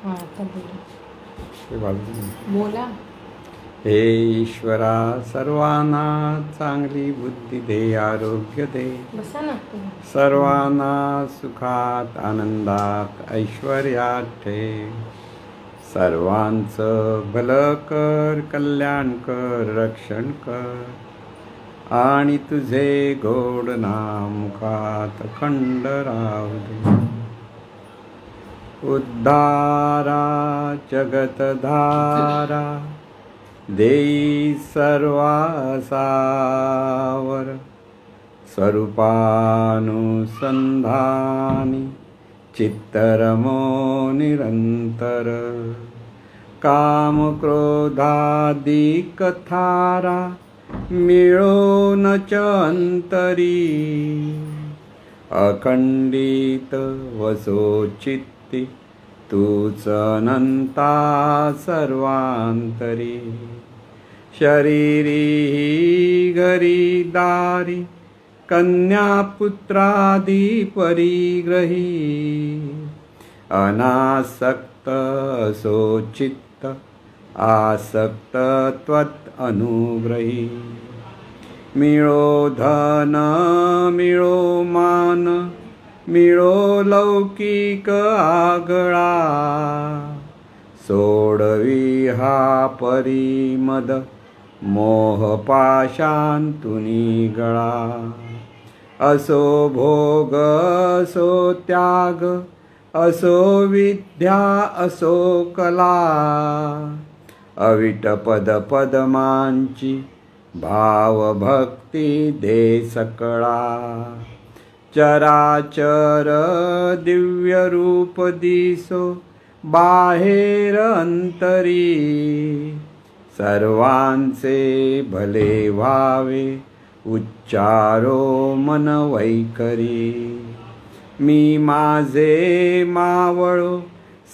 हां आता बोला. बोला. हे ईश्वरा, सर्वांना चांगली बुद्धी दे, आरोग्य दे. बसा ना. सर्वांना सुखात आनंदात ऐश्वर्यात ठेव. सर्वांचं भलं कर, कल्याण कर, रक्षण कर. आणि तुझे गोड नाम मुखात अखंड राहू दे. उद्धारा जगतधारा देई सर्वासावर. स्वरूपानुसंधानी चित्तरमो निरंतर. काम क्रोधादिक थारा मिळो न च अंतरी. अखंडित वसो चित्ती तूच अनंता सर्वांतरी. शरीरी घरी दारी कन्यापुत्रादी परिग्रही. अनासक्त असो चित्त आसक्त त्वत् अनुग्रही. मिळो धन मिळो मान मिळो लौकिक आगळा. सोडवी हा परिमद मोह पाशांतुनी गळा. असो भोग असो त्याग असो विद्या असो कला. अविट पद पदमांची भाव भक्ती दे सकळा. चराचर दिव्य रूप दिसो बाहेर अंतरी. सर्वांचे भले व्हावे उच्चारो मन वैखरी. मी माझे मावळो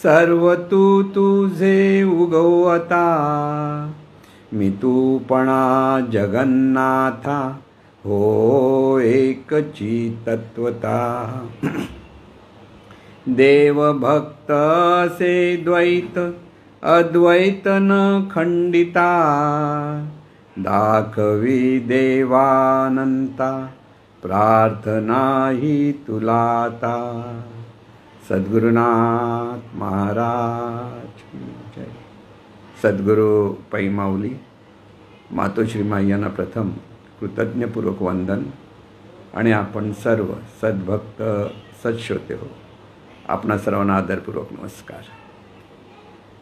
सर्व तू तुझे उगवता. मी तूपणा जगन्नाथा हो एकची तत्वता. देव भक्त असे द्वैत अद्वैत न खंडिता. दाखवी देवानंता प्रार्थना ही तुलाता. सद्गुरुनाथ महाराज जय. सद्गुरु पै माऊली मातोश्री मायांना प्रथम कृतज्ञपूर्वक वंदन. आणि आपण सर्व सद्भक्त सत्श्रोते हो, आपणा सर्वांना आदरपूर्वक नमस्कार.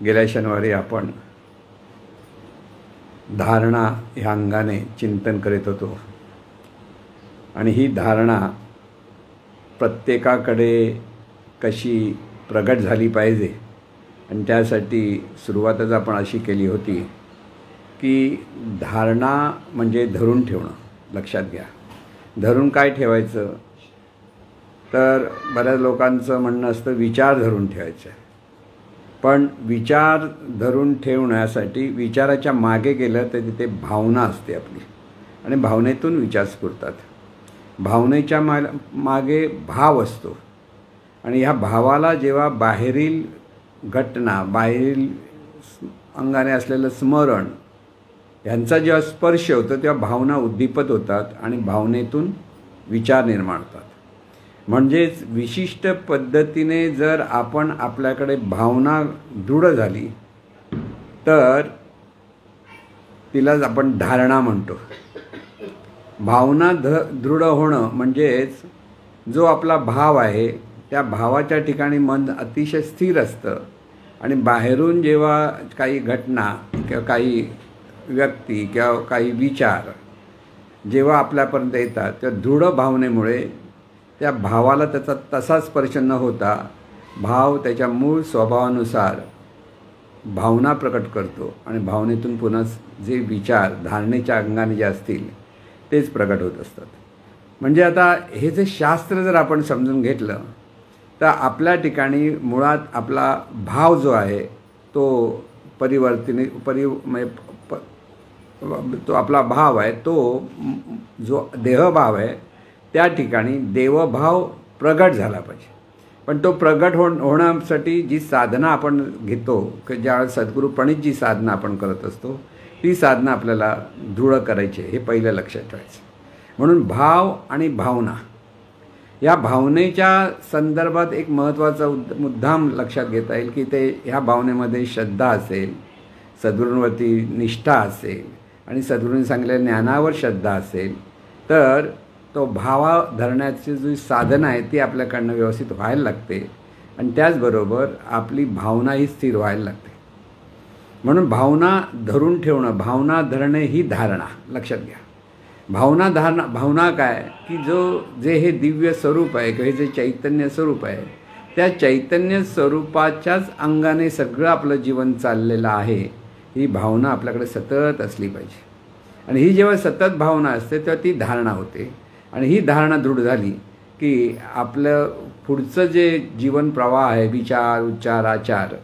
गेल्या शनिवारी आपण धारणा ह्या अंगाने चिंतन करीत होतो. आणि ही धारणा प्रत्येकाकडे कशी प्रगट झाली पाहिजे, आणि त्यासाठी सुरुवातच आपण अशी केली होती की धारणा म्हणजे धरून ठेवणं. लक्षात घ्या, धरून काय ठेवायचं, तर बऱ्याच लोकांचं म्हणणं असतं विचार धरून ठेवायचं. पण विचार धरून ठेवण्यासाठी विचाराच्या मागे गेलं तर तिथे भावना असते आपली, आणि भावनेतून विचार स्फुरतात. भावनेच्या मागे भाव असतो, आणि ह्या भावाला जेव्हा बाहेरील घटना, बाहेरील अंगाने असलेलं स्मरण यांचा जेव्हा स्पर्श होतो तेव्हा भावना उद्दीपित होतात आणि भावनेतून विचार निर्माण होतात. म्हणजेच विशिष्ट पद्धतीने जर आपण आपल्याकडे भावना दृढ झाली तर तिलाच आपण धारणा म्हणतो. भावना दृढ होणं म्हणजेच जो आपला भाव आहे त्या भावाच्या ठिकाणी मन अतिशय स्थिर असतं, आणि बाहेरून जेव्हा काही घटना किंवा काही व्यक्ती किंवा काही विचार जेव्हा आपल्यापर्यंत येतात तेव्हा दृढ भावनेमुळे त्या भावाला त्याचा तसा स्पर्श न होता भाव त्याच्या मूळ स्वभावानुसार भावना प्रकट करतो, आणि भावनेतून पुन्हा जे विचार धारणेच्या अंगाने जे असतील तेच प्रकट होत असतात. म्हणजे आता हे जे शास्त्र जर आपण समजून घेतलं तर आपल्या ठिकाणी मुळात आपला भाव जो आहे तो तो आपला भाव आहे, तो जो देहभाव आहे त्या ठिकाणी देवभाव प्रगट झाला पाहिजे. पण तो प्रगट होण्यासाठी जी साधना आपण घेतो की ज्या सद्गुरूपणीत जी साधना आपण करत असतो ती साधना आपल्याला दृढ करायची हे पहिलं लक्षात ठेवायचं. म्हणून भाव आणि भावना या भावनेच्या संदर्भात एक महत्त्वाचा मुद्दाम लक्षात घेता येईल की ते ह्या भावनेमध्ये श्रद्धा असेल, सद्गुरूंवरती निष्ठा असेल आणि सद्गुरूंनी सांगितलेल्या ज्ञानावर श्रद्धा असेल तर तो भावा धरण्याची जी साधना आहे ती आपल्याकडनं व्यवस्थित व्हायला लागते आणि त्याचबरोबर आपली भावनाही स्थिर व्हायला लागते. म्हणून भावना धरून ठेवणं, भावना धरणे ही धारणा लक्षात घ्या. भावना काय की जे हे दिव्य स्वरूप आहे किंवा हे जे चैतन्य स्वरूप आहे त्या चैतन्य स्वरूपाच्याच अंगाने सगळं आपलं जीवन चाललेलं आहे. ही भावना आपल्याकडे सतत असली पाहिजे आणि ही जेव्हा सतत भावना असते तेव्हा ती धारणा होते आणि ही धारणा दृढ झाली की आपलं पुढचं जे जीवन प्रवाह आहे, विचार, उच्चार, आचार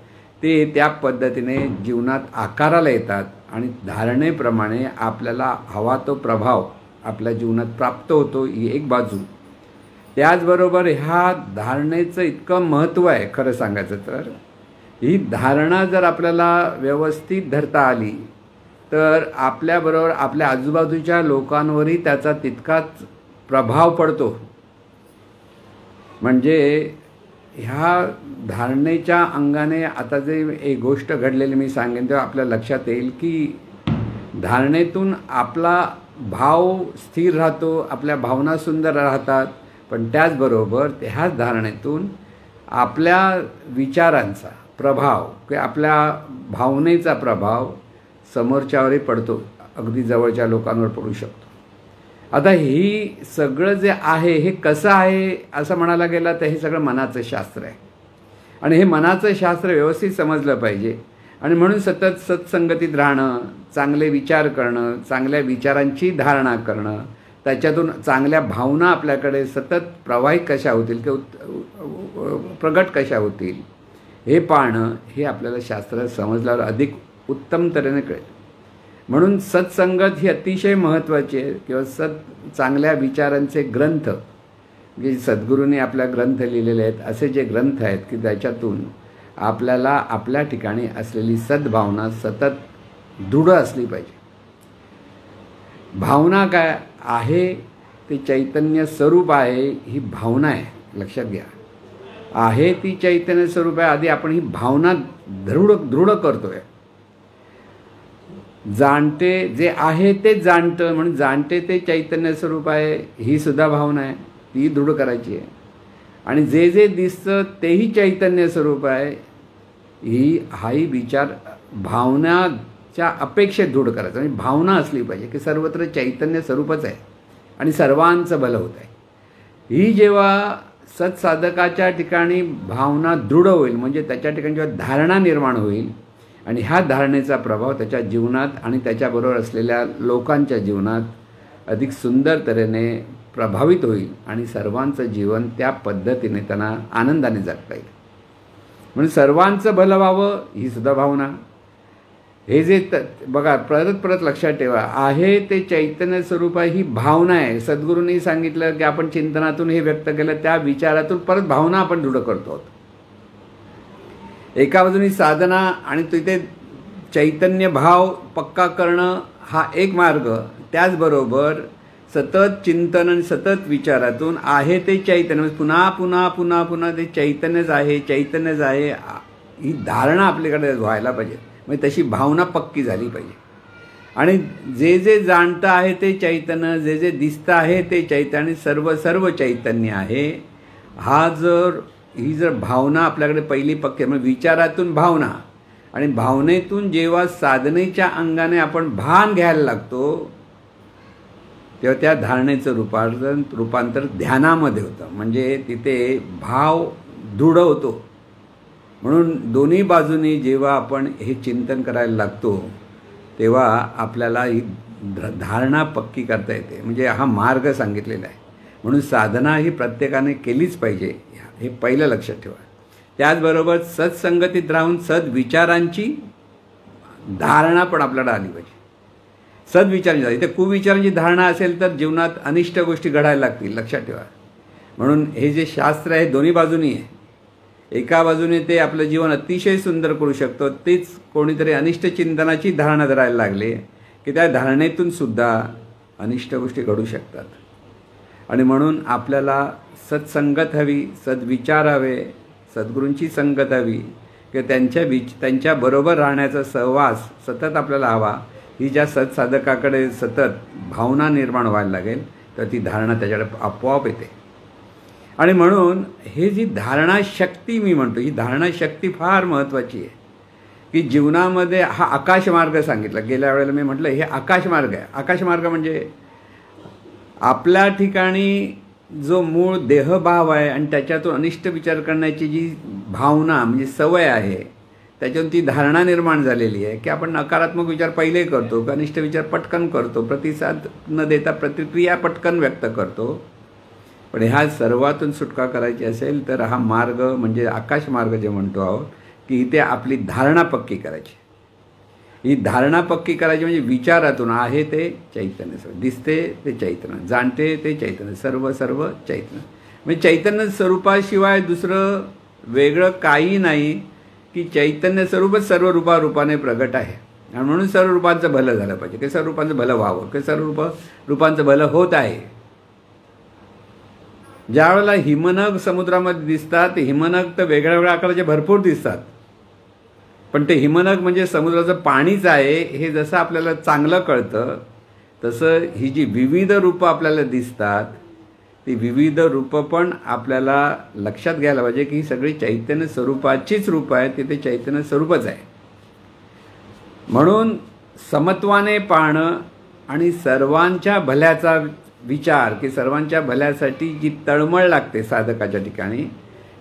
ते त्या पद्धतीने जीवनात आकाराला येतात आणि धारणेप्रमाणे आपल्याला हवा तो प्रभाव आपल्या जीवनात प्राप्त होतो. ही एक बाजू. त्याचबरोबर ह्या धारणेचं इतकं महत्त्व आहे खरं सांगायचं तर ही धारणा जर आपल्याला व्यवस्थित धरता आली तर आपल्याबरोबर आपल्या आजूबाजूच्या लोकांवरही त्याचा तितकाच प्रभाव पडतो. म्हणजे ह्या धारणेच्या अंगाने आता जे एक गोष्ट घडलेली मी सांगेन तेव्हा आपल्या लक्षात येईल की धारणेतून आपला भाव स्थिर राहतो, आपल्या भावना सुंदर राहतात, पण त्याचबरोबर ह्याच धारणेतून आपल्या विचारांचा प्रभाव किंवा आपल्या भावनेचा प्रभाव समोरच्यावरही पडतो, अगदी जवळच्या लोकांवर पडू शकतो. आता ही सगळं जे आहे हे कसं आहे असं म्हणायला गेलं तर हे सगळं मनाचं शास्त्र आहे आणि हे मनाचं शास्त्र व्यवस्थित समजलं पाहिजे आणि म्हणून सतत सत्संगतीत राहणं, चांगले विचार करणं, चांगल्या विचारांची धारणा करणं, त्याच्यातून चांगल्या भावना आपल्याकडे सतत प्रवाहित कशा होतील किंवा प्रगट कशा होतील हे पाहणं हे आपल्याला शास्त्र समजल्यावर अधिक उत्तम तऱ्हेने कळेल. म्हणून सत्संगत ही अतिशय महत्त्वाची आहे किंवा चांगल्या विचारांचे ग्रंथ जे सद्गुरूंनी आपल्या ग्रंथ लिहिलेले आहेत असे जे ग्रंथ आहेत की त्याच्यातून आपल्याला आपल्या ठिकाणी असलेली सद्भावना सतत दृढ असली पाहिजे. भावना काय आहे ते चैतन्य स्वरूप आहे, ही भावना आहे लक्षात घ्या. आहे ती चैतन्य स्वरूप आहे, आधी आपण ही भावना दृढ करतोय. जाणते जे आहे ते जाणतं म्हणून जाणते ते चैतन्य स्वरूप आहे ही सुद्धा भावना आहे, ती दृढ करायची आहे. आणि जे जे दिसतं तेही चैतन्य स्वरूप आहे हाही विचार भावनाच्या अपेक्षेत दृढ करायचा. आणि भावना असली पाहिजे की सर्वत्र चैतन्य स्वरूपच आहे आणि सर्वांचं भलं होत आहे. ही जेव्हा सत्साधकाच्या ठिकाणी भावना दृढ होईल म्हणजे त्याच्या ठिकाणी जेव्हा धारणा निर्माण होईल आणि ह्या धारणेचा प्रभाव त्याच्या जीवनात आणि त्याच्याबरोबर असलेल्या लोकांच्या जीवनात अधिक सुंदर तऱ्हेने प्रभावित होईल आणि सर्वांचं जीवन त्या पद्धतीने त्यांना आनंदाने जगता येईल. म्हणून सर्वांचं भलं व्हावं ही सुद्धा भावना. हे जे बघा परत लक्षात ठेवा, आहे ते चैतन्य स्वरूप आहे ही भावना आहे. सद्गुरूंनी सांगितलं की आपण चिंतनातून हे व्यक्त केलं, त्या विचारातून परत भावना आपण दृढ करतो. एका बाजूनी साधना आणि तिथे चैतन्य भाव पक्का करणं हा एक मार्ग, त्याचबरोबर सतत चिंतन आणि सतत विचारातून आहे ते चैतन्य पुन्हा पुन्हा पुन्हा पुन्हा ते चैतन्यच आहे ही धारणा आपल्याकडे व्हायला पाहिजे. म्हणजे तशी भावना पक्की झाली पाहिजे. आणि जे जे जाणतं आहे ते चैतन्य, जे जे दिसतं आहे ते चैतन्य, सर्व चैतन्य आहे. ही जर भावना आपल्याकडे पहिली पक्की म्हणजे विचारातून भावना आणि भावनेतून जेव्हा साधनेच्या अंगाने आपण भान घ्यायला लागतो तेव्हा त्या धारणेचं रूपांतर ध्यानामध्ये होतं. म्हणजे तिथे भाव दृढ होतो. म्हणून दोन्ही बाजूनी जेव्हा आपण हे चिंतन करायला लागतो तेव्हा आपल्याला ही धारणा पक्की करता येते. म्हणजे हा मार्ग सांगितलेला आहे. म्हणून साधना ही प्रत्येकाने केलीच पाहिजे हे पहिलं लक्षात ठेवा. त्याचबरोबर सत्संगतीत राहून सद्विचारांची धारणा पण आपल्याला आली पाहिजे. सद्विचारांची इथे कुविचारांची धारणा असेल तर जीवनात अनिष्ट गोष्टी घडायला लागतील लक्षात ठेवा. म्हणून हे जे शास्त्र आहे दोन्ही बाजूनी आहे. एका बाजूने ते आपलं जीवन अतिशय सुंदर करू शकतो, तेच कोणीतरी अनिष्ट चिंतनाची धारणा धरायला लागले की त्या धारणेतून सुद्धा अनिष्ट गोष्टी घडू शकतात. आणि म्हणून आपल्याला सत्संगत हवी, सद्विचार हवे, सद्गुरूंची संगत हवी, की त्यांच्याबरोबर राहण्याचा सहवास सतत आपल्याला हवा. ही ज्या सत्साधकाकडे सतत भावना निर्माण व्हायला लागेल तर ती धारणा त्याच्याकडे आपोआप येते. आणि म्हणून हे जी धारणा शक्ती मी म्हणतो, ही धारणा शक्ती फार महत्त्वाची आहे. की जीवनामध्ये हा आकाशमार्ग सांगितला, गेल्या वेळेला मी म्हटलं हे आकाशमार्ग आहे. आकाशमार्ग म्हणजे आपल्या ठिकाणी जो मूळ देहभाव आहे आणि त्याच्यातून अनिष्ट विचार करण्याची जी भावना म्हणजे सवय आहे, त्याच्यातून ती धारणा निर्माण झालेली आहे की आपण नकारात्मक विचार पहिले करतो, अनिष्ट विचार पटकन करतो, प्रतिसाद न देता प्रतिक्रिया पटकन व्यक्त करतो. पण ह्या सर्वातून सुटका करायची असेल तर हा मार्ग म्हणजे आकाशमार्ग जे म्हणतो आहोत की इथे आपली धारणा पक्की करायची. ही धारणा पक्की करायची म्हणजे विचारातून आहे ते चैतन्य, दिसते ते चैतन्य, जाणते ते चैतन्य, सर्व सर्व चैतन्य. म्हणजे चैतन्य स्वरूपाशिवाय दुसरं वेगळं काही नाही, की चैतन्य स्वरूपच सर्व रूपाने प्रगट आहे. आणि म्हणून सर्व रूपांचं भलं झालं पाहिजे, की सर्व रूपांचं भलं व्हावं, की सर्व रूपांचं भलं होत आहे. ज्या वेळेला हिमनग समुद्रामध्ये दिसतात, ते हिमनग तर वेगळ्या वेगळ्या आकाराचे भरपूर दिसतात, पण ते हिमनग म्हणजे समुद्राचं पाणीच आहे हे जसं आपल्याला चांगलं कळतं, तसं ही जी विविध रूपं आपल्याला दिसतात ती विविध रूपं पण आपल्याला लक्षात घ्यायला पाहिजे की ही सगळी चैतन्य स्वरूपाचीच रूपं आहेत, तिथे चैतन्य स्वरूपच आहे. म्हणून समत्वाने पाहणं आणि सर्वांच्या भल्याचा विचार, की सर्वांच्या भल्यासाठी जी तळमळ लागते साधकाच्या ठिकाणी,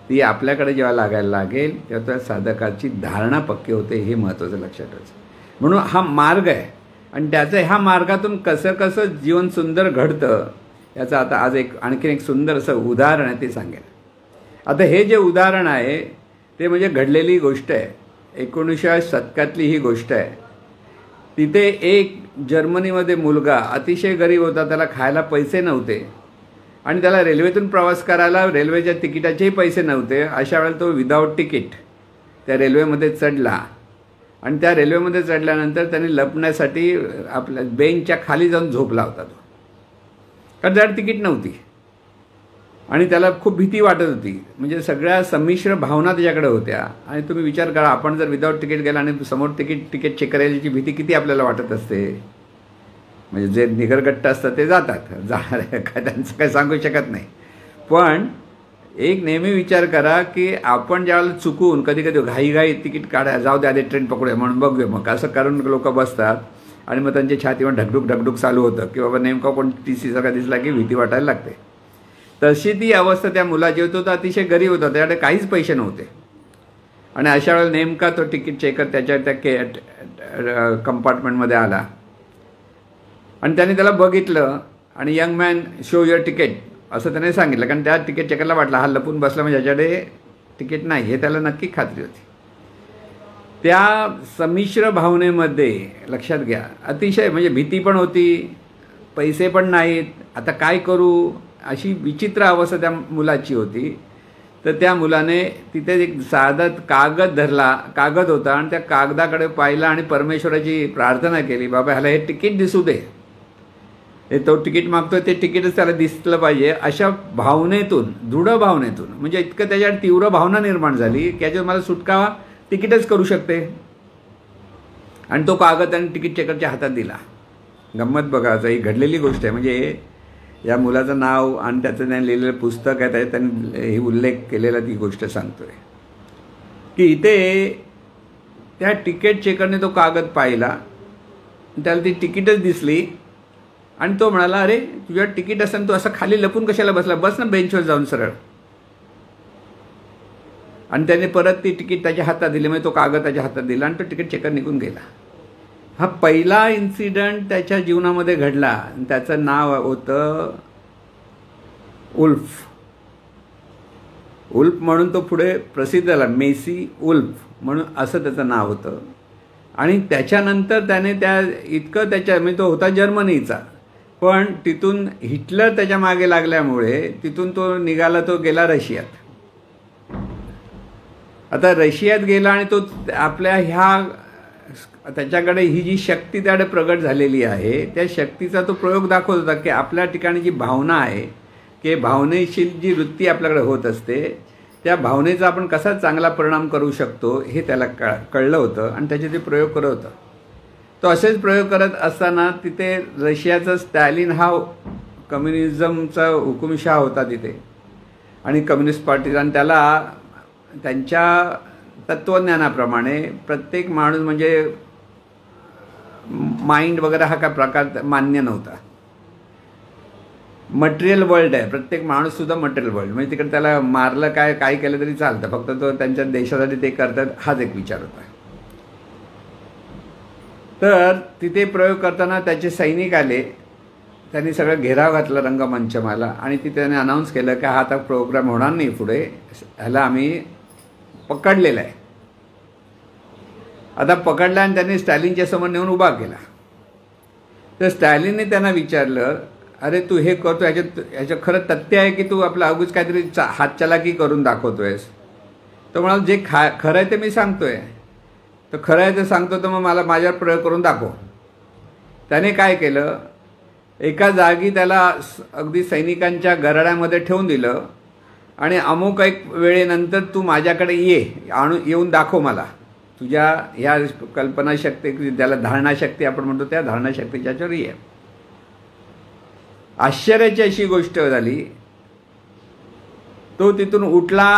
ती आपल्याकडे जेव्हा लागायला लागेल तेव्हा त्या साधकाची धारणा पक्की होते. हे महत्त्वाचं लक्षात ठेवायचं. म्हणून हा मार्ग आहे आणि ह्या मार्गातून कसं जीवन सुंदर घडतं याचं आता आज आणखीन एक सुंदर असं उदाहरण आहे ते सांगेन. आता हे जे उदाहरण आहे ते म्हणजे घडलेली गोष्ट आहे, 19व्या शतकातली ही गोष्ट आहे. तिथे एक जर्मनीमध्ये मुलगा अतिशय गरीब होता, त्याला खायला पैसे नव्हते आणि त्याला रेल्वेतून प्रवास करायला रेल्वेच्या तिकिटाचेही पैसे नव्हते. अशा वेळेला तो विदाऊट तिकीट त्या रेल्वेमध्ये चढला आणि त्या रेल्वेमध्ये चढल्यानंतर त्याने लपण्यासाठी आपल्या बेंचच्या खाली जाऊन झोपला होता तो, कारण त्याला तिकीट नव्हती आणि त्याला खूप भीती वाटत होती. म्हणजे सगळ्या संमिश्र भावना त्याच्याकडे होत्या. आणि तुम्ही विचार करा, आपण जर विदाऊट तिकीट गेला आणि समोर तिकीट चेक करायची भीती किती आपल्याला वाटत असते. म्हणजे जे निगरगट्ट असतात ते जातात, जाणारे काय त्यांचं काय सांगू शकत नाही. पण एक नेहमी विचार करा की आपण ज्यावेळेला चुकून कधी घाई तिकीट काढायला जाऊ द्या, आधी ट्रेन पकडूया म्हणून बघूया, मग असं करून लोक बसतात आणि मग त्यांच्या छातीवर ढकढूक चालू होतं की बाबा नेमका कोण TC सारखा दिसला की भीती वाटायला लागते. तशी ती अवस्था त्या मुलाची होती. तो अतिशय गरीब होता, त्याच्याकडे काहीच पैसे नव्हते आणि अशा वेळेला नेमका तो तिकीट चेकर त्या कंपार्टमेंटमध्ये आला आणि त्याने त्याला बघितलं आणि young man show your ticket असं त्याने सांगितलं, कारण त्या तिकीट चेकरला वाटलं हा लपून बसला म्हणजे याच्याकडे तिकीट नाही हे त्याला नक्की खात्री होती. त्या संमिश्र भावनेमध्ये लक्षात घ्या, अतिशय म्हणजे भीती पण होती, पैसे पण नाहीत, आता काय करू अशी विचित्र अवस्था त्या मुलाची होती. तर त्या मुलाने तिथे एक साधा कागद होता आणि त्या कागदाकडे पाहिला आणि परमेश्वराची प्रार्थना केली, बाबा ह्याला हे तिकीट दिसू दे, हे तो तिकीट मागतोय ते तिकीटच त्याला दिसलं पाहिजे. अशा भावनेतून, दृढ भावनेतून, म्हणजे इतकं त्याच्यात तीव्र भावना निर्माण झाली की याच्यात मला सुटका तिकीटच करू शकते. आणि तो कागद त्याने तिकीट चेकरच्या हातात दिला. गंमत बघा, ही घडलेली गोष्ट आहे. म्हणजे या मुलाचं नाव आणि त्याचं त्याने लिहिलेलं पुस्तक आहे, त्याच्यात त्यांनी ही उल्लेख केलेला ती गोष्ट सांगतोय की इथे त्या तिकीट चेकरने तो कागद पाहिला, त्याला ती तिकीटच दिसली आणि तो म्हणाला, अरे तुझ्या तिकीट असेल तू असं खाली लपून कशाला बसला, बस ना बेंचवर जाऊन सरळ. आणि त्याने परत ती तिकीट त्याच्या हातात दिली, म्हणजे तो कागद त्याच्या हातात दिला आणि तो तिकीट चेकर निघून गेला. हा पहिला इन्सिडंट त्याच्या जीवनामध्ये घडला. त्याचं नाव होतं उल्फ म्हणून तो पुढे प्रसिद्ध झाला, मेसी उल्फ म्हणून असं त्याचं नाव होतं. आणि त्याच्यानंतर त्याने म्हणजे तो होता जर्मनीचा, पण तिथून हिटलर त्याच्या मागे लागल्यामुळे तिथून तो निघाला, तो गेला रशियात. आता रशियात गेला आणि तो आपल्या त्याच्याकडे ही जी शक्ती त्याकडे प्रगट झालेली आहे त्या शक्तीचा तो प्रयोग दाखवत होता की आपल्या ठिकाणी जी भावना आहे की भावनेशील जी वृत्ती आपल्याकडे होत असते त्या भावनेचा आपण कसा चांगला परिणाम करू शकतो हे त्याला कळलं होतं आणि त्याचे ते प्रयोग करत होता. तो असेच प्रयोग करत असताना तिथे रशियाचा स्टॅलिन हा कम्युनिझमचा हुकुमशाह होता तिथे आणि कम्युनिस्ट पार्टीचा आणि त्याला त्यांच्या तत्त्वज्ञानाप्रमाणे प्रत्येक माणूस म्हणजे माइंड वगैरे हा काय प्रकार मान्य नव्हता. मटेरियल वर्ल्ड आहे, प्रत्येक माणूससुद्धा मटेरियल वर्ल्ड म्हणजे तिकडे त्याला मारलं काय केलं तरी चालतं, फक्त तो त्यांच्या देशासाठी ते करतात हाच एक विचार होता. तर तिथे प्रयोग करताना त्याचे सैनिक आले, त्यांनी सगळं घेराव घातला रंगमंचमाला आणि तिथे त्याने अनाऊन्स केलं की हा आता प्रोग्राम होणार नाही पुढे, ह्याला आम्ही पकडलेला आहे. आता पकडला आणि त्यांनी स्टॅलिनच्या समोर नेऊन उभा केला. तर स्टॅलिनने त्यांना विचारलं, अरे तू हे करतो ह्याचं खरं तथ्य आहे की तू आपला अगोदर काहीतरी हातचलाकी करून दाखवतोयस? तो म्हणाला जे खरं आहे ते मी सांगतोय, तर खरं आहे ते सांगतो तर मग मला माझ्यावर प्रयोग करून दाखव. त्याने काय केलं, एका जागी त्याला अगदी सैनिकांच्या गराड्यामध्ये ठेवून दिलं आणि अमुक एक वेळेनंतर तू माझ्याकडे येऊन दाखव मला तुझ्या ह्या कल्पनाशक्ती, त्याला धारणाशक्ती आपण म्हणतो त्या धारणाशक्तीच्या याच्यावर ये. आश्चर्याची अशी गोष्ट झाली, तो तिथून उठला,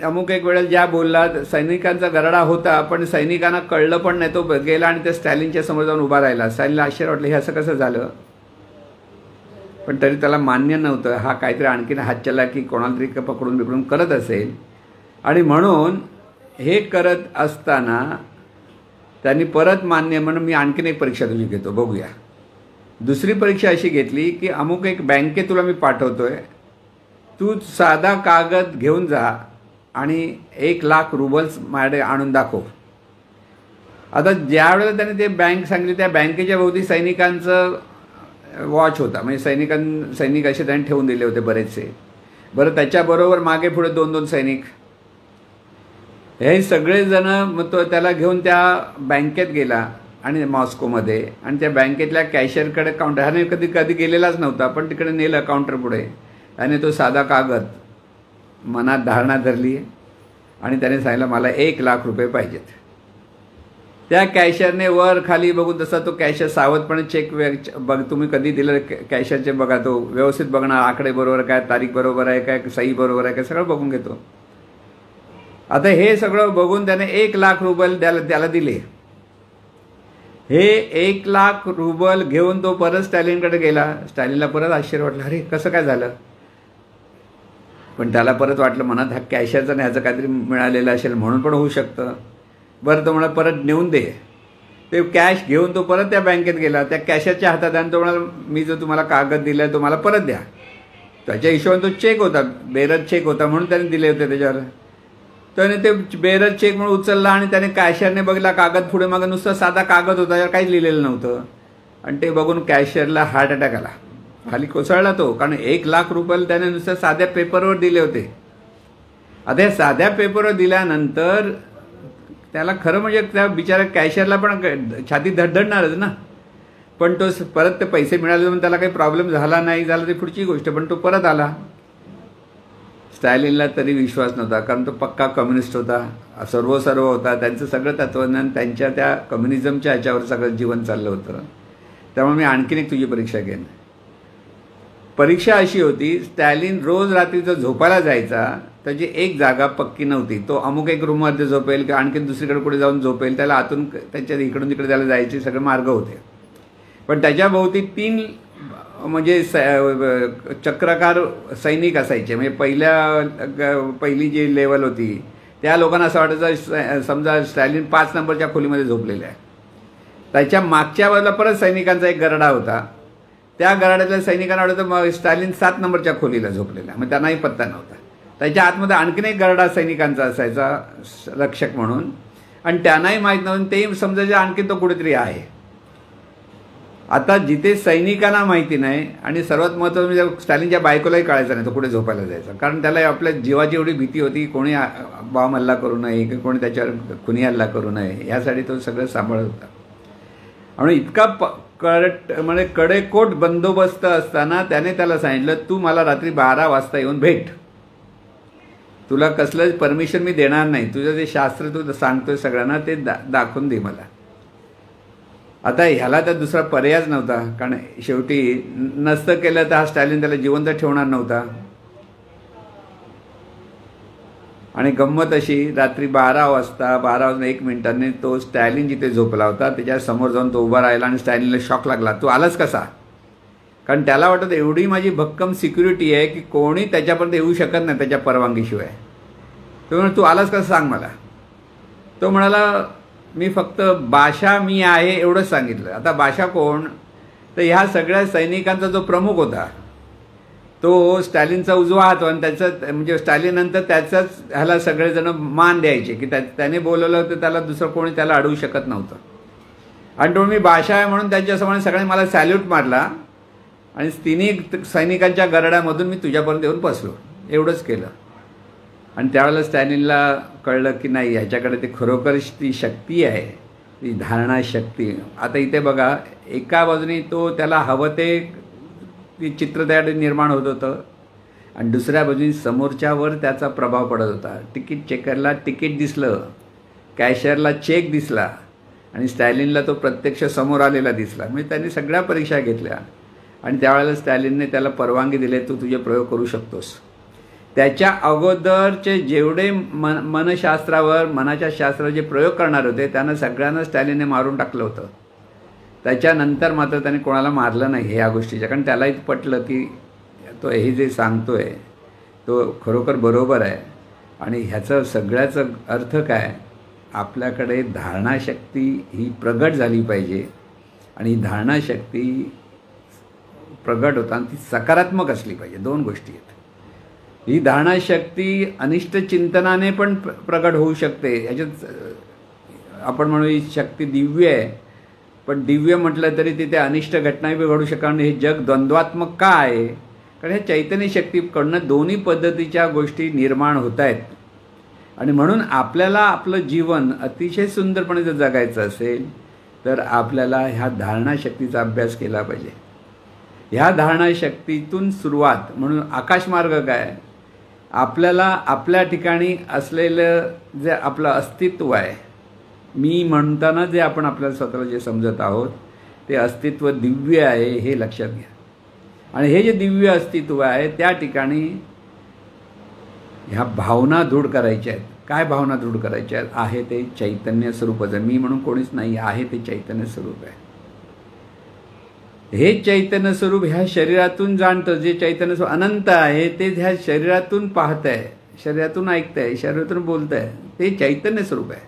अमुक एक वेळेला ज्या बोलला, सैनिकांचा गराडा होता पण सैनिकांना कळलं पण नाही, तो गेला आणि त्या स्टॅलिनच्या समोर जाऊन उभा राहिला. स्टॅलिनला आश्चर्य वाटलं हे असं कसं झालं, पण तरी त्याला मान्य नव्हतं हा काहीतरी आणखीन हातचलाकी कोणाला तरी पकडून बिकडून करत असेल. आणि म्हणून हे करत असताना त्यांनी परत मान्य म्हणून मी आणखीन एक परीक्षा तुझी घेतो, बघूया. दुसरी परीक्षा अशी घेतली की अमुक एक बँकेत तुला मी पाठवतोय, तू साधा कागद घेऊन जा आणि 1,00,000 रुबल्स माझ्याकडे आणून दाखव. आता ज्या वेळेला त्याने ते बँक सांगितली त्या बँकेच्या भोवती सैनिकांचं वॉच होता, म्हणजे सैनिक असे त्यांनी ठेवून दिले होते बरेचसे. बरं त्याच्याबरोबर मागे पुढे 2-2 सैनिक, हे सगळेजण मग तो त्याला घेऊन त्या बँकेत गेला आणि मॉस्कोमध्ये, आणि त्या बँकेतल्या कॅशियरकडे काउंटर, ह्याने कधी गेलेलाच नव्हता पण तिकडे नेलं काउंटर पुढे आणि तो साधा कागद मनात धारणा धरली आणि त्याने सांगितलं मला 1,00,000 रुपये पाहिजेत. त्या कॅशियरने वर खाली बघून, तसा तो कॅशियर सावधपणे चेक बघ, तुम्ही कधी दिलं कॅशियरचे बघा, तो व्यवस्थित बघणार आकडे बरोबर काय, तारीख बरोबर आहे काय, सही बरोबर आहे काय, सगळं बघून घेतो. आता हे सगळं बघून त्याने 1,00,000 रुबल त्याला दिले. हे 1,00,000 रुबल घेऊन तो परत स्टॅलिनकडे गेला. स्टॅलिनला परत आश्चर्य वाटलं, अरे कसं काय झालं, पण त्याला परत वाटलं मनात हा कॅशियरचा नाही ह्याचं काहीतरी मिळालेलं असेल म्हणून पण होऊ शकतं. बरं तो मला परत नेऊन दे. ते कॅश घेऊन तो परत त्या बँकेत गेला, त्या कॅशियरच्या हातात आणि तो म्हणाला मी जो तुम्हाला कागद दिला आहे तो मला परत द्या. त्याच्या हिशोबाने तो चेक होता, बेरज चेक होता म्हणून त्याने दिले होते त्याच्यावर. त्याने ते बेरज चेक म्हणून उचलला आणि त्याने कॅशियरने बघितला कागद पुढे मागं नुसतं साधा कागद होता, त्यावर काहीच लिहिलेलं नव्हतं. आणि ते बघून कॅशियरला हार्ट अटॅक आला, खाली कोसळला तो, कारण 1,00,000 रुपये त्याने नुसतं साध्या पेपरवर दिले होते. आता या साध्या पेपरवर दिल्यानंतर त्याला खरं म्हणजे त्या बिचारा कॅशियरला पण छाती धडधडणारच ना. पण तो परत ते पैसे मिळाले म्हणून त्याला काही प्रॉब्लेम झाला नाही, झाला ती पुढची गोष्ट, पण तो परत आला. स्टॅलिनला तरी विश्वास नव्हता, कारण तो पक्का कम्युनिस्ट होता, सर्व होता, त्यांचं सगळं तत्त्वज्ञान त्यांच्या त्या कम्युनिझमच्या ह्याच्यावर सगळं जीवन चाललं होतं. त्यामुळे मी आणखीन एक तुझी परीक्षा घेईन. परीक्षा अशी होती, स्टॅलिन रोज रात्रीचं झोपायला जायचा, त्याची एक जागा पक्की नव्हती, तो अमुक एक रूममध्ये झोपेल किंवा आणखीन दुसरीकडे कुठे जाऊन झोपेल, त्याला आतून त्याच्या इकडून तिकडे त्याला जायचे सगळे मार्ग होते. पण त्याच्याभोवती 3 म्हणजे चक्रकार सैनिक असायचे. म्हणजे पहिली जी लेवल होती त्या लोकांना असं वाटायचं समजा स्टॅलिन 5 नंबरच्या खोलीमध्ये झोपलेले आहे. त्याच्या मागच्या बाजूला परत सैनिकांचा एक गरडा होता, त्या गराड्यातल्या सैनिकांना वाटतं मग स्टॅलिन 7 नंबरच्या खोलीला झोपलेला, मग त्यांनाही पत्ता नव्हता. त्याच्या आतमध्ये आणखीन एक गरडा सैनिकांचा असायचा रक्षक म्हणून, आणि त्यांनाही माहीत नव्हतं, तेही समजायचे आणखीन तो कुठेतरी आहे. आता जिथे सैनिकांना माहिती नाही आणि सर्वात महत्त्वाचं म्हणजे स्टॅलिनच्या बायकोलाही कळायचं नाही तो कुठे झोपायला जायचा, कारण त्याला आपल्या जीवाची एवढी भीती होती कोणी बॉम्ब हल्ला करू नये की कोणी त्याच्यावर खुनी हल्ला करू नये यासाठी तो सगळं सांभाळत होता. आणि इतका म्हणजे कडेकोट बंदोबस्त असताना त्याने त्याला सांगितलं तू मला रात्री 12 वाजता येऊन भेट, तुला कसलं परमिशन मी देणार नाही, तुझं जे शास्त्र तू सांगतोय सगळ्यांना ते दाखवून दे मला. आता ह्याला तर दुसरा पर्यायच नव्हता, कारण शेवटी नसतं केलं तर हा स्टॅलिन त्याला जिवंत ठेवणार नव्हता. आणि गंमत अशी रात्री 12 वाजता 12:01 तो स्टॅलिन जिथे झोपला होता त्याच्या समोर जाऊन तो उभा राहिला आणि स्टॅलिनला शॉक लागला, तू आलास कसा? कारण त्याला वाटत एवढी माझी भक्कम सिक्युरिटी आहे की कोणी त्याच्यापर्यंत येऊ शकत नाही त्याच्या परवानगीशिवाय. तो म्हणाला तू आलास कसं सांग मला. तो म्हणाला मी फक्त बाशा मी आहे एवढंच सांगितलं. आता बाशा कोण? तर ह्या सगळ्या सैनिकांचा जो प्रमुख होता तो स्टॅलिनचा उजवा हात, आणि त्याचं म्हणजे स्टॅलिन नंतर त्याचाच ह्याला सगळेजण मान द्यायचे की त्याने बोलवलं तर त्याला दुसरं कोणी त्याला अडवू शकत नव्हतं. आणि तो मी बाशा आहे म्हणून त्यांच्यासमोर सगळ्यांनी मला सॅल्यूट मारला आणि तिन्ही सैनिकांच्या गरड्यामधून मी तुझ्यापर्यंत येऊन बसलो, एवढंच केलं. आणि त्यावेळेला स्टॅलिनला कळलं की नाही ह्याच्याकडे ते खरोखरच ती शक्ती आहे, ती धारणा शक्ती. आता इथे बघा एका बाजूने तो त्याला हवं ते चित्र त्या निर्माण होत होतं आणि दुसऱ्या बाजूने समोरच्यावर त्याचा प्रभाव पडत होता. तिकीट चेकरला तिकीट दिसलं, कॅशियरला चेक दिसला आणि स्टॅलिनला तो प्रत्यक्ष समोर आलेला दिसला. म्हणजे त्यांनी सगळ्या परीक्षा घेतल्या आणि त्यावेळेला स्टॅलिनने त्याला परवानगी दिली, तू तुझे प्रयोग करू शकतोस. त्याच्या अगोदरचे जेवढे मनशास्त्रावर मनाच्या शास्त्रावर जे प्रयोग करणार होते त्यांना सगळ्यांना स्टॅलिनने मारून टाकलं होतं. त्याच्यानंतर मात्र त्याने कोणाला मारलं नाही ह्या गोष्टीच्या, कारण त्यालाही पटलं की तो हे जे सांगतोय तो खरोखर बरोबर आहे. आणि ह्याचं सगळ्याचं अर्थ काय, आपल्याकडे धारणाशक्ती ही प्रगट झाली पाहिजे आणि ही धारणाशक्ती प्रगट होताना ती सकारात्मक असली पाहिजे. दोन गोष्टी आहेत. ही धारणाशक्ती अनिष्ट चिंतनाने पण प्रगट होऊ शकते. ह्याच्यात आपण म्हणू ही शक्ती दिव्य आहे, पण दिव्य म्हटलं तरी तिथे अनिष्ट घटनाही घडू शकतात. आणि हे जग द्वंद्वात्मक का आहे? कारण हे चैतन्य शक्तीकडनं दोन्ही पद्धतीच्या गोष्टी निर्माण होत आहेत. आणि म्हणून आपल्याला आपलं जीवन अतिशय सुंदरपणे जर जगायचं असेल तर आपल्याला ह्या धारणाशक्तीचा अभ्यास केला पाहिजे. ह्या धारणाशक्तीतून सुरुवात म्हणून आकाशमार्ग काय, आपल्याला आपल्या ठिकाणी असलेलं जे आपलं अस्तित्व आहे, मी म्हणताना जे आपण आपल्याला स्वतःला जे समजत आहोत ते अस्तित्व दिव्य आहे हे लक्षात घ्या. आणि हे जे दिव्य अस्तित्व आहे त्या ठिकाणी ह्या भावना दृढ करायच्या आहेत. काय भावना दृढ करायच्या आहेत? आहे ते चैतन्य स्वरूपच आहे. मी म्हणून कोणीच नाही, आहे ते चैतन्य स्वरूप आहे. हे चैतन्य स्वरूप ह्या शरीरातून जाणतं. जे चैतन्य स्वरूप अनंत आहे ते ह्या शरीरातून पाहत आहे, शरीरातून ऐकत आहे, शरीरातून बोलत आहे. ते चैतन्य स्वरूप आहे.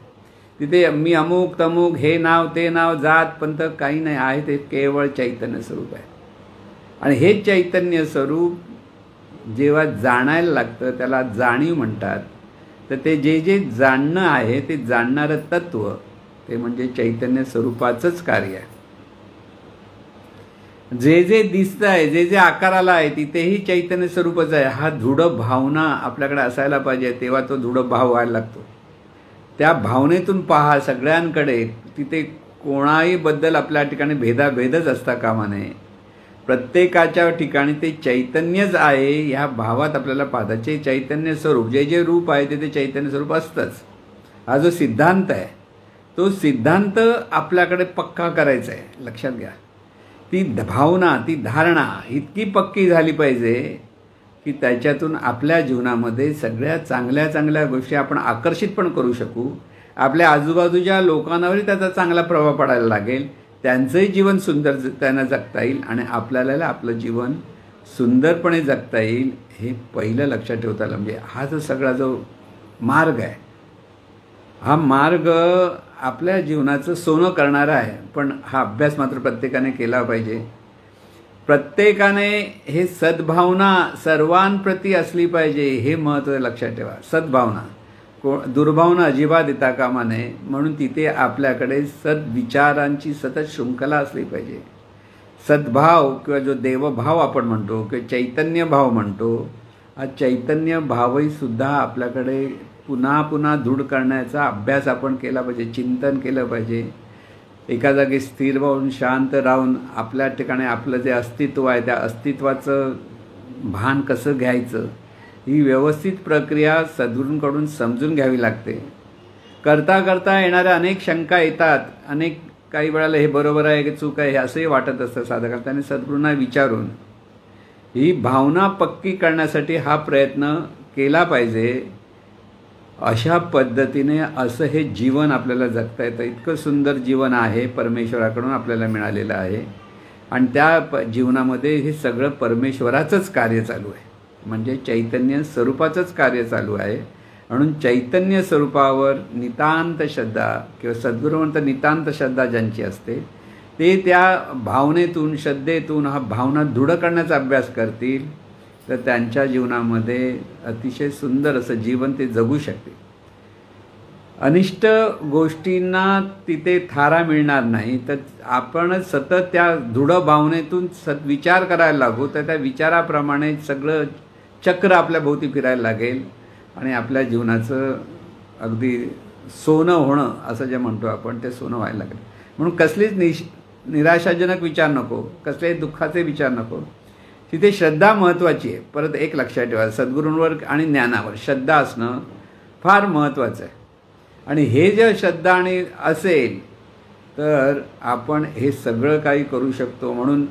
तिथे मी अमुक तमुक हे नाव ते नाव जात पंथ काही नाही, आहे ते केवळ चैतन्य स्वरूप आहे. आणि हे चैतन्य स्वरूप जेव्हा जाणायला लागतं त्याला जाणीव म्हणतात. तर ते जे जे जाणणं आहे ते जाणणारं तत्व ते म्हणजे चैतन्य स्वरूपाचंच कार्य आहे. जे जे दिसतं आहे, जे जे आकाराला आहे तिथेही चैतन्य स्वरूपच आहे. हा दृढ भावना आपल्याकडे असायला पाहिजे, तेव्हा तो दृढ भाव व्हायला लागतो. त्या भावनेतून पहा सगळ्यांकडे. तिथे कोणाही बद्दल आपल्या ठिकाणी भेदाभेदच असता कामा नये. प्रत्येकाच्या ठिकाणी ते चैतन्यच आहे ह्या भावात आपल्याला पाहताचे चैतन्य स्वरूप जे जे रूप आहे ते चैतन्य स्वरूप असतंच. हा जो सिद्धांत आहे तो सिद्धांत आपल्याकडे पक्का करायचा आहे. लक्षात घ्या. ती भावना ती धारणा इतकी पक्की झाली पाहिजे की त्याच्यातून आपल्या जीवनामध्ये सगळ्या चांगल्या चांगल्या गोष्टी आपण आकर्षित पण करू शकू. आपल्या आजूबाजूच्या लोकांवरही त्याचा चांगला प्रभाव पडायला लागेल. त्यांचंही जीवन सुंदर त्यांना जगता येईल आणि आपल्याला आपलं जीवन सुंदरपणे जगता येईल. हे पहिलं लक्षात ठेवता आलं. म्हणजे हा जो सगळा जो मार्ग आहे हा मार्ग आपल्या जीवनाचं सोनं करणारा आहे. पण हा अभ्यास मात्र प्रत्येकाने केला पाहिजे. प्रत्येकाने हे सद्भावना सर्वांप्रती असली पाहिजे हे महत्त्व लक्षात ठेवा. सद्भावना दुर्भावना अजिबात देता कामा नये. म्हणून तिथे आपल्याकडे सद्विचारांची सतत शृंखला असली पाहिजे. सद्भाव किंवा जो देवभाव आपण म्हणतो किंवा चैतन्य भाव म्हणतो, हा चैतन्य भावही सुद्धा आपल्याकडे पुन्हा पुन्हा दृढ करण्याचा अभ्यास आपण केला पाहिजे, चिंतन केलं पाहिजे. एका जागी स्थिर होऊन शांत राहून आपल्या ठिकाणी आपलं जे अस्तित्व आहे त्या अस्तित्वाचं भान कसं घ्यायचं, ही व्यवस्थित प्रक्रिया सद्गुरूंकडून समजून घ्यावी लागते. करता करता येणाऱ्या अनेक शंका येतात, अनेक काही वेळेला हे बरोबर आहे की चूक आहे हे असंही वाटत असतं साधकाला. त्याने सद्गुरूंना विचारून ही भावना पक्की करण्यासाठी हा प्रयत्न केला पाहिजे. अशा पद्धतीने असं हे जीवन आपल्याला जगता येतं. इतकं सुंदर जीवन आहे परमेश्वराकडून आपल्याला मिळालेलं आहे आणि त्या जीवनामध्ये हे सगळं परमेश्वराचंच कार्य चालू आहे, म्हणजे चैतन्य स्वरूपाचंच कार्य चालू आहे. म्हणून चैतन्य स्वरूपावर नितांत श्रद्धा किंवा सद्गुरू म्हणतात नितांत श्रद्धा ज्यांची असते ते त्या भावनेतून श्रद्धेतून हा भावना दृढ करण्याचा अभ्यास करतील तर त्यांच्या जीवनामध्ये अतिशय सुंदर असं जीवन ते जगू शकते. अनिष्ट गोष्टींना तिथे थारा मिळणार नाही. तर आपण सतत त्या दृढ भावनेतून विचार करायला लागू तर त्या विचाराप्रमाणे सगळं चक्र आपल्या भोवती फिरायला लागेल आणि आपल्या जीवनाचं अगदी सोनं होणं असं जे म्हणतो आपण ते सोनं व्हायला लागेल. म्हणून कसलीच निराशाजनक विचार नको, कसलेही दुःखाचे विचार नको. तिथे श्रद्धा महत्त्वाची आहे. परत एक लक्षात ठेवा, सद्गुरूंवर आणि ज्ञानावर श्रद्धा असणं फार महत्त्वाचं आहे. आणि हे जे श्रद्धा आणि असेल तर आपण हे सगळं काही करू शकतो. म्हणून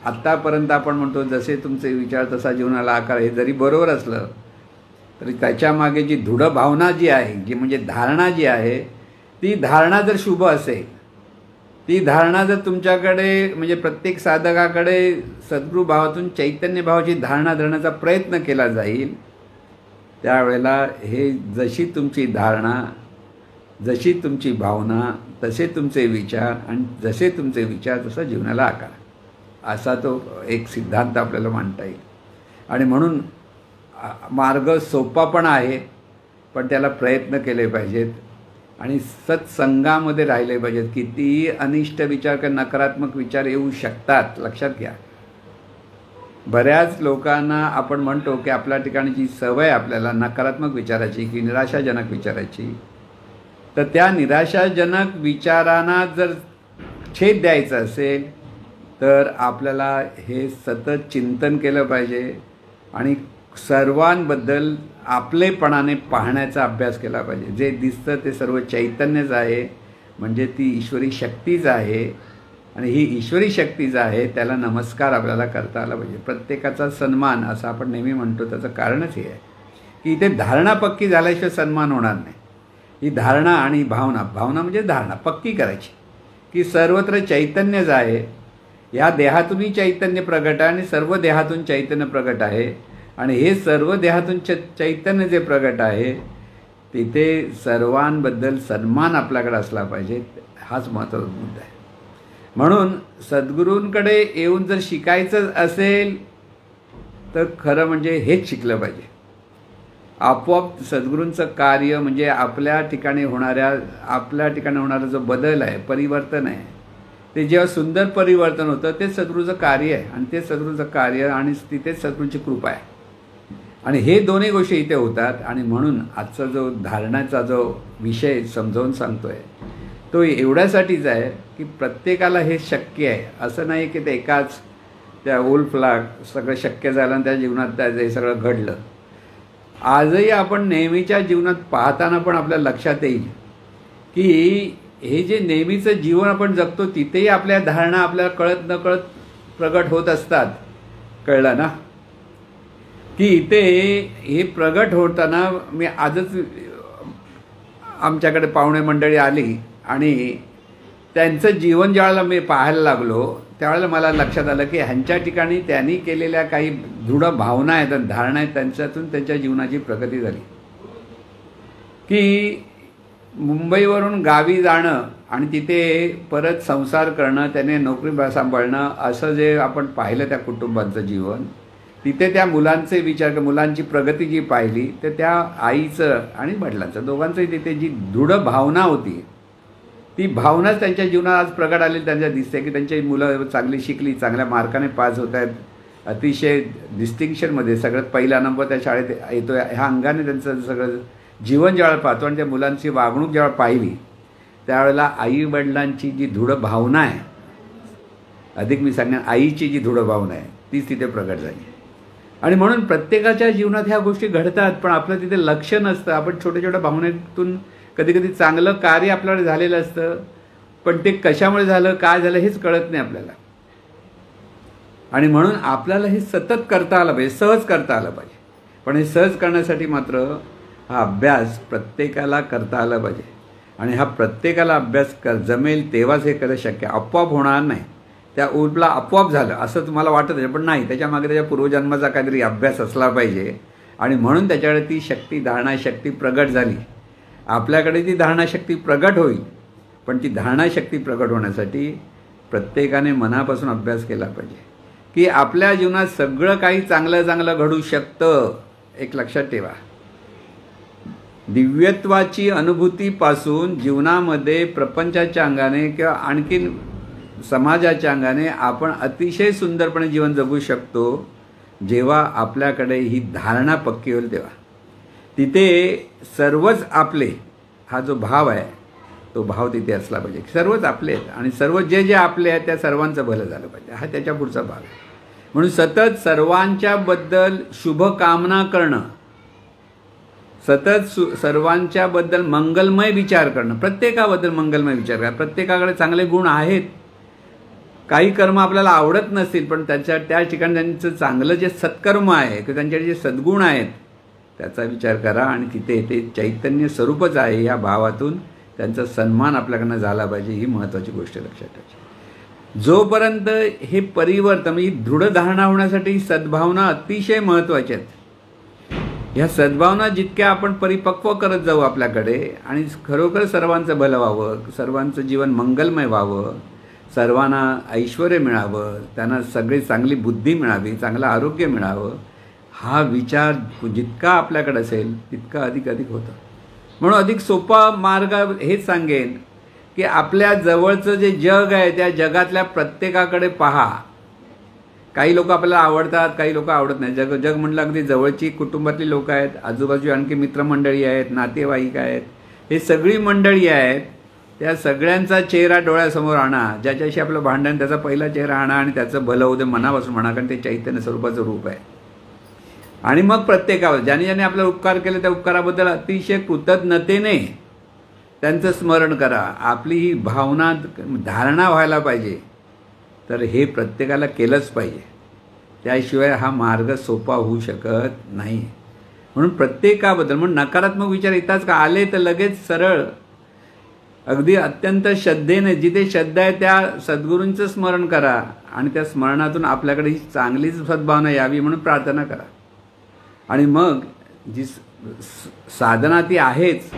आत्तापर्यंत आपण म्हणतो जसे तुमचे विचार तसा जीवनाला आकार, हे जरी बरोबर असलं तरी त्याच्यामागे जी दृढ भावना जी आहे, जी म्हणजे धारणा जी आहे, ती धारणा जर शुभ असेल, ती धारणा जर तुमच्याकडे म्हणजे प्रत्येक साधकाकडे सद्गुरू भावातून चैतन्य भावाची धारणा धरण्याचा प्रयत्न केला जाईल, त्यावेळेला हे जशी तुमची धारणा, जशी तुमची भावना, तसे तुमचे विचार आणि जसे तुमचे विचार तसा जीवनाला आकार, असा तो एक सिद्धांत आपल्याला मांडता येईल. आणि म्हणून मार्ग सोपा पण आहे, पण त्याला प्रयत्न केले पाहिजेत आणि सत्संगामध्ये राहिले पाहिजेत. कितीही अनिष्ट विचार किंवा नकारात्मक विचार येऊ शकतात, लक्षात घ्या. बऱ्याच लोकांना आपण म्हणतो की आपल्या ठिकाणची सवय आपल्याला नकारात्मक विचाराची की निराशाजनक विचाराची, तर त्या निराशाजनक विचारांना जर छेद द्यायचा असेल तर आपल्याला हे सतत चिंतन केलं पाहिजे आणि सर्वांबद्दल आपलेपणाने पाहण्याचा अभ्यास केला पाहिजे. जे दिसतं ते सर्व चैतन्यच आहे, म्हणजे ती ईश्वरी शक्तीच आहे आणि ही ईश्वरी शक्तीच आहे, त्याला नमस्कार आपल्याला करता आला पाहिजे. प्रत्येकाचा सन्मान असं आपण नेहमी म्हणतो, त्याचं कारणच हे आहे की इथे धारणा पक्की झाल्याशिवाय सन्मान होणार नाही. ही धारणा आणि भावना म्हणजे धारणा पक्की करायची की सर्वत्र चैतन्यच आहे, या देहातूनही चैतन्य प्रगट आहे आणि सर्व देहातून चैतन्य प्रगट आहे आणि हे सर्व देहातून चैतन्य जे प्रगट आहे तिथे सर्वांबद्दल सन्मान आपल्याकडे असला पाहिजे. हाच महत्त्वाचा मुद्दा आहे. म्हणून सद्गुरूंकडे येऊन जर शिकायचं असेल तर खरं म्हणजे हेच शिकलं पाहिजे. आपोआप सद्गुरूंचं कार्य म्हणजे आपल्या ठिकाणी होणारा जो बदल आहे, परिवर्तन आहे, ते जेव्हा सुंदर परिवर्तन होतं ते सद्गुरूचं कार्य आहे आणि ते सद्गुरूचं कार्य आणि तिथेच सद्गुरूंची कृपा आहे आणि हे दोन्ही गोष्टी इथे होतात. आणि म्हणून आजचा जो धारणाचा जो विषय समजावून सांगतोय तो एवढ्यासाठीच आहे की प्रत्येकाला हे शक्य आहे. असं नाही की ते एकाच त्या वुल्फला सगळं शक्य झालं आणि त्या जीवनात हे सगळं घडलं. आजही आपण नेहमीच्या जीवनात पाहताना पण आपल्या लक्षात येईल की हे जे नेहमीचं जीवन आपण जगतो तिथेही आपल्या धारणा आपल्याला कळत नकळत प्रगट होत असतात. कळलं ना की इथे हे प्रगट होताना मी आजच आमच्याकडे पाहुणे मंडळी आली आणि त्यांचं जीवन ज्यावेळेला मी पाहायला लागलो त्यावेळेला मला लक्षात आलं की ह्यांच्या ठिकाणी त्यांनी केलेल्या काही दृढ भावना आहेत, धारणा आहेत, त्यांच्यातून त्यांच्या जीवनाची प्रगती झाली. की मुंबईवरून गावी जाणं आणि तिथे परत संसार करणं, त्याने नोकरी सांभाळणं, असं जे आपण पाहिलं त्या कुटुंबाचं जीवन, तिथे त्या मुलांचे विचार, मुलांची प्रगती जी पाहिली तर त्या आईचं आणि वडिलांचं दोघांचंही तिथे जी दृढ भावना होती ती भावनाच त्यांच्या जीवनात आज प्रगट आलेली त्यांच्या दिसते की त्यांची मुलं चांगली शिकली, चांगल्या मार्काने पास होत आहेत, अतिशय डिस्टिंक्शनमध्ये सगळ्यात पहिला नंबर त्या शाळेत येतो आहे, ह्या अंगाने त्यांचं सगळं जीवन ज्यावेळेला पाहतो आणि त्या मुलांची वागणूक ज्यावेळेला पाहिली त्यावेळेला आईवडिलांची जी दृढ भावना आहे, अधिक मी सांगेन आईची जी दृढ भावना आहे तीच तिथे प्रगट झाली. आणि म्हणून प्रत्येकाच्या जीवनात ह्या गोष्टी घडतात, पण आपलं तिथे लक्ष नसतं. आपण छोट्या छोट्या भावनेतून कधी कधी चांगलं कार्य आपल्याकडे झालेलं असतं, पण ते कशामुळे झालं, काय झालं हेच कळत नाही आपल्याला. आणि म्हणून आपल्याला हे सतत करता आलं पाहिजे, सहज करता आलं पाहिजे. पण हे सहज करण्यासाठी मात्र हा अभ्यास प्रत्येकाला करता आला पाहिजे. आणि हा प्रत्येकाला अभ्यास जमेल तेव्हाच हे खरं शक्य, आपोआप होणार नाही. त्या उलटला आपोआप झालं असं तुम्हाला वाटत आहे, पण नाही, त्याच्यामागे त्याच्या पूर्वजन्माचा काहीतरी अभ्यास असला पाहिजे. आणि म्हणून त्याच्याकडे ती शक्ती, धारणाशक्ती प्रगट झाली. आपल्याकडे ती धारणाशक्ती प्रगट होईल, पण ती धारणाशक्ती प्रगट होण्यासाठी प्रत्येकाने मनापासून अभ्यास केला पाहिजे की आपल्या जीवनात सगळं काही चांगलं चांगलं घडू शकतं. एक लक्षात ठेवा, दिव्यत्वाची अनुभूतीपासून जीवनामध्ये प्रपंचाच्या अंगाने किंवा आणखीन समाजाच्या अंगाने आपण अतिशय सुंदरपणे जीवन जगू शकतो जेव्हा आपल्याकडे ही धारणा पक्की होईल. तेव्हा तिथे सर्वच आपले, हा जो भाव आहे तो भाव तिथे असला पाहिजे. सर्वच आपले आहेत आणि सर्व जे जे आपले आहेत त्या सर्वांचं भलं झालं पाहिजे, हा त्याच्या पुढचा भाग आहे. म्हणून सतत सर्वांच्याबद्दल शुभकामना करणं, सतत सर्वांच्याबद्दल मंगलमय विचार करणं, प्रत्येकाबद्दल मंगलमय विचार करा. प्रत्येकाकडे चांगले गुण आहेत, काही कर्म आपल्याला आवडत नसतील, पण त्या ठिकाणी त्यांचं चांगलं जे सत्कर्म आहे किंवा त्यांच्याकडे जे सद्गुण आहेत त्याचा विचार करा. आणि तिथे ते चैतन्य स्वरूपच आहे या भावातून त्यांचा सन्मान आपल्याकडनं झाला पाहिजे, ही महत्त्वाची गोष्ट लक्षात ठेवायची. जोपर्यंत हे परिवर्तन, म्हणजे दृढ धारणा होण्यासाठी सद्भावना अतिशय महत्त्वाच्या आहेत. ह्या सद्भावना जितक्या आपण परिपक्व करत जाऊ आपल्याकडे आणि खरोखर सर्वांचं भलं व्हावं, सर्वांचं जीवन मंगलमय व्हावं, सर्वांना ऐश्वर मिळावं, त्यांना सगळी चांगली बुद्धी मिळावी, चांगलं आरोग्य मिळावं, हा विचार जितका आपल्याकडे असेल तितका अधिक अधिक होतं. म्हणून अधिक सोपा मार्ग हेच सांगेन की आपल्या जवळचं जे जग आहे त्या जगातल्या प्रत्येकाकडे पहा. काही लोक आपल्याला आवडतात, काही लोक आवडत नाही. जग म्हटलं अगदी जवळची कुटुंबातली लोक आहेत, आजूबाजू आणखी मित्रमंडळी आहेत, नातेवाईक आहेत, हे सगळी मंडळी आहेत. त्या सगळ्यांचा चेहरा डोळ्यासमोर आणा. ज्याच्याशी आपलं भांडण त्याचा पहिला चेहरा आणा आणि त्याचं भलं होऊ दे मनापासून म्हणा, कारण ते चैतन्य स्वरूपाचं रूप आहे. आणि मग प्रत्येकावर ज्याने ज्याने आपल्याला उपकार केले त्या उपकाराबद्दल अतिशय कृतज्ञतेने त्यांचं स्मरण करा. आपली ही भावना धारणा व्हायला पाहिजे. तर हे प्रत्येकाला केलंच पाहिजे, त्याशिवाय हा मार्ग सोपा होऊ शकत नाही. म्हणून प्रत्येकाबद्दल, म्हणून नकारात्मक विचार येताच का आले तर लगेच सरळ अगदी अत्यंत श्रद्धेने, जिथे श्रद्धा आहे त्या सद्गुरूंचं स्मरण करा आणि त्या स्मरणातून आपल्याकडे ही चांगलीच सद्भावना यावी म्हणून प्रार्थना करा. आणि मग जी साधना ती आहेच,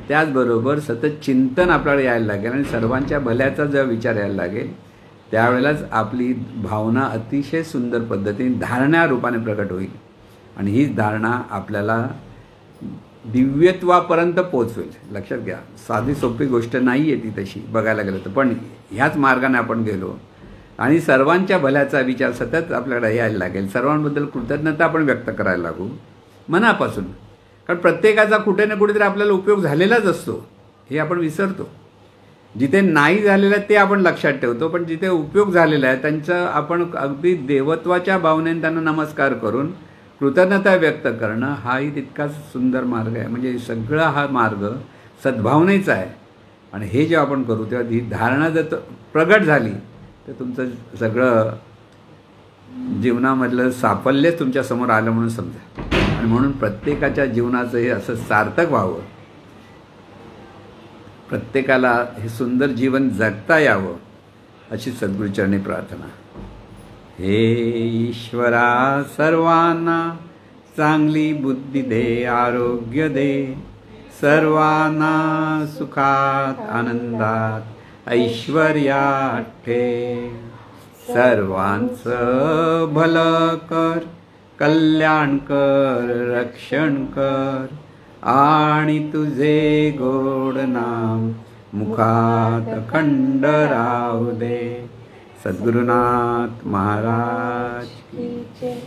त्याचबरोबर सतत चिंतन आपल्याला यायला लागेल आणि सर्वांच्या भल्याचा जेव्हा विचार यायला लागेल त्यावेळेलाच आपली भावना अतिशय सुंदर पद्धतीने धारणा रूपाने प्रकट होईल. आणि ही धारणा आपल्याला दिव्यत्वापर्यंत पोचवेल. लक्षात घ्या, साधी सोपी गोष्ट नाही आहे ती तशी बघायला गेलं तर, पण ह्याच मार्गाने आपण गेलो आणि सर्वांच्या भल्याचा विचार सतत आपल्याकडे यायला लागेल. सर्वांबद्दल कृतज्ञता आपण व्यक्त करायला लागू मनापासून, कारण प्रत्येकाचा कुठे ना कुठेतरी आपल्याला उपयोग झालेलाच असतो, हे आपण विसरतो. जिथे नाही झालेलं आहे ते आपण लक्षात ठेवतो, पण जिथे उपयोग झालेला आहे त्यांचं आपण अगदी देवत्वाच्या भावनेने त्यांना नमस्कार करून कृतज्ञता व्यक्त करणं हाही तितकाच सुंदर मार्ग आहे. म्हणजे सगळा हा मार्ग सद्भावनेचा आहे. आणि हे जेव्हा आपण करू तेव्हा ही धारणा जर प्रगट झाली तर तुमचं सगळं जीवनामधलं साफल्यच तुमच्यासमोर आलं म्हणून समजा. आणि म्हणून प्रत्येकाच्या जीवनाचं हे असं सार्थक व्हावं, प्रत्येकाला हे सुंदर जीवन जगता यावं अशी सद्गुरूचरणी प्रार्थना. हे ईश्वरा, सर्वांना चांगली बुद्धी दे, आरोग्य दे, सर्वांना सुखात आनंदात ऐश्वर्यात ठेव, सर्वांचं भलं कर, कल्याण कर, रक्षण कर आणि तुझे गोड नाम मुखात खंड राहू दे. सद्गुरुनाथ महाराज की जय.